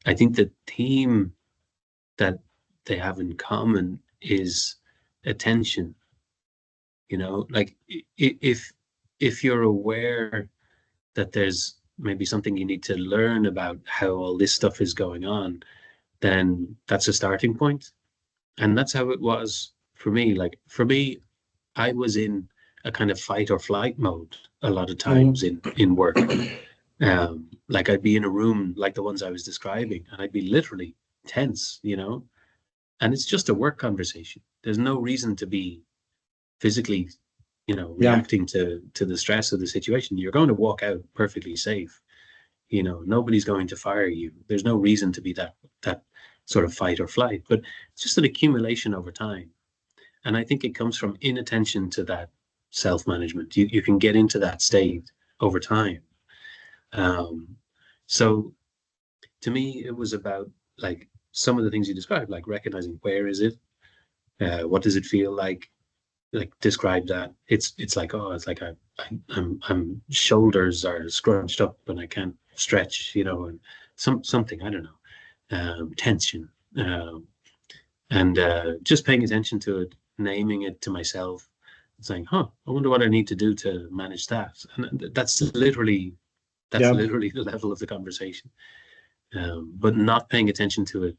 I think the theme that they have in common is attention. Like if you're aware that there's maybe something you need to learn about how all this stuff is going on, then that's a starting point. And that's how it was for me. Like for me, I was in a kind of fight or flight mode a lot of times Mm. in work. Like I'd be in a room like the ones I was describing, and I'd be literally tense, and it's just a work conversation. There's no reason to be physically, Yeah. reacting to the stress of the situation. You're going to walk out perfectly safe. Nobody's going to fire you. There's no reason to be that sort of fight or flight, but it's just an accumulation over time. And I think it comes from inattention to that self-management. You can get into that state over time. Um, so to me, it was about like some of the things you described, like recognizing where is it, what does it feel like describe that. It's like, oh, it's like I'm shoulders are scrunched up and I can't stretch, and something I don't know, tension, and just paying attention to it, naming it to myself, and saying, huh, I wonder what I need to do to manage that. And that's Yeah. literally the level of the conversation. But not paying attention to it,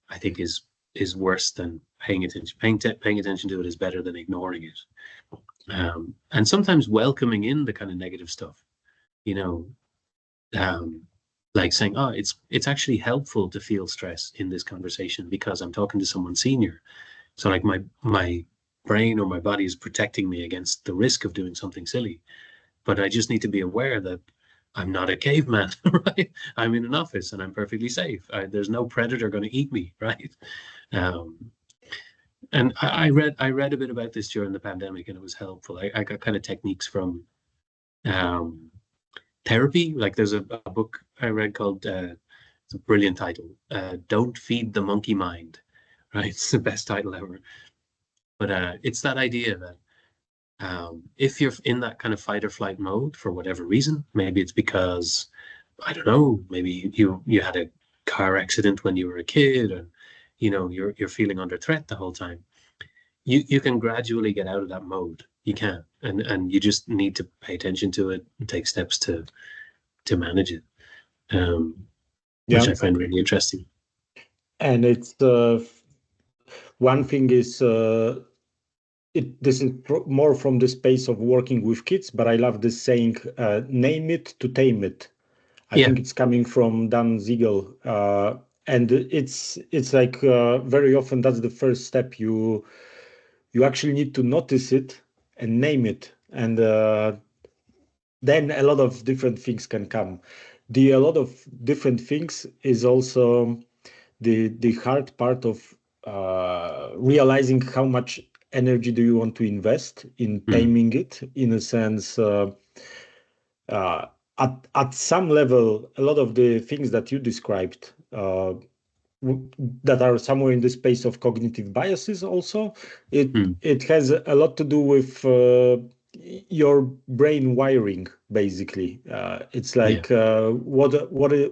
I think, is worse than paying attention. Paying attention to it is better than ignoring it. And sometimes welcoming in the kind of negative stuff, you know, um, like saying, "Oh, it's actually helpful to feel stress in this conversation because I'm talking to someone senior. So like my brain or my body is protecting me against the risk of doing something silly. But I just need to be aware that I'm not a caveman, right? I'm in an office and I'm perfectly safe. There's no predator going to eat me, right? Um, and I read a bit about this during the pandemic, and it was helpful. I got kind of techniques from um, therapy. Like there's a book I read called it's a brilliant title, "Don't Feed the Monkey Mind." Right, it's the best title ever. But it's that idea that if you're in that kind of fight or flight mode for whatever reason, maybe it's because I don't know, maybe you had a car accident when you were a kid, and you're feeling under threat the whole time. You can gradually get out of that mode. You can, and you just need to pay attention to it and take steps to manage it, which Yeah. I find really interesting. And it's one thing is this is more from the space of working with kids, but I love this saying, name it to tame it. I Yeah. think it's coming from Dan Siegel, and it's like very often that's the first step. You actually need to notice it and name it, and then a lot of different things can come. The a lot of different things is also the hard part of realizing how much energy do you want to invest in Mm. taming it. In a sense, uh, at some level, a lot of the things that you described that are somewhere in the space of cognitive biases also, Mm. it has a lot to do with your brain wiring, basically. It's Yeah. like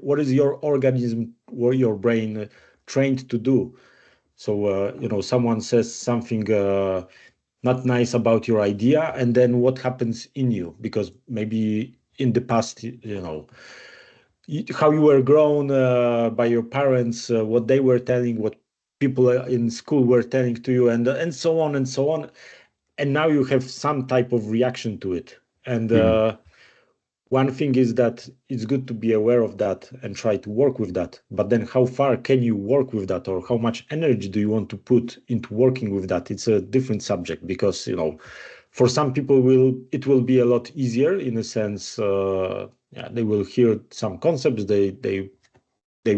what is your organism or your brain trained to do. So someone says something not nice about your idea, and then what happens in you, because maybe in the past, how you were grown by your parents, what they were telling, what people in school were telling to you, and so on and so on. And now you have some type of reaction to it. And Mm. one thing is that it's good to be aware of that and try to work with that. But then how far can you work with that, or how much energy do you want to put into working with that? It's a different subject, because, for some people it will be a lot easier in a sense. Yeah, they will hear some concepts, they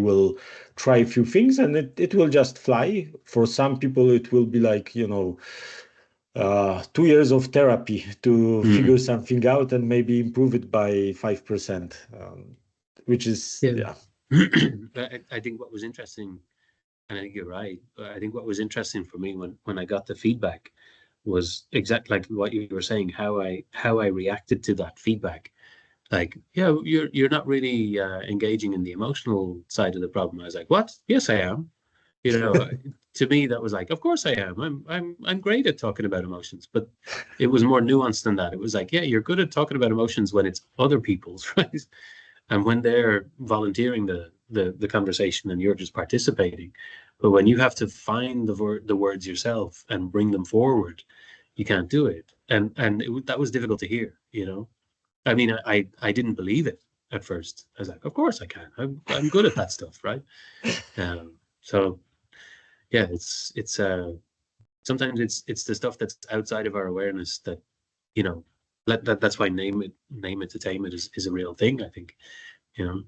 will try a few things, and it will just fly. For some people, it will be like, 2 years of therapy to Mm. figure something out and maybe improve it by 5%, which is, Yeah. yeah. I think what was interesting, and I think you're right, but I think what was interesting for me when I got the feedback was exactly like what you were saying, how I reacted to that feedback. like, yeah, you're not really engaging in the emotional side of the problem. I was like, what? Yes, I am. You know, to me, that was like, of course I am. I'm great at talking about emotions, but it was more nuanced than that. It was like, yeah, you're good at talking about emotions when it's other people's, right? And when they're volunteering the conversation and you're just participating. But when you have to find the words yourself and bring them forward, you can't do it. And that was difficult to hear, you know. I mean, I didn't believe it at first. I was like, of course I can. I'm good at that stuff, right? So yeah, it's sometimes it's the stuff that's outside of our awareness that, you know, that's why name it to tame it is a real thing, I think, you know.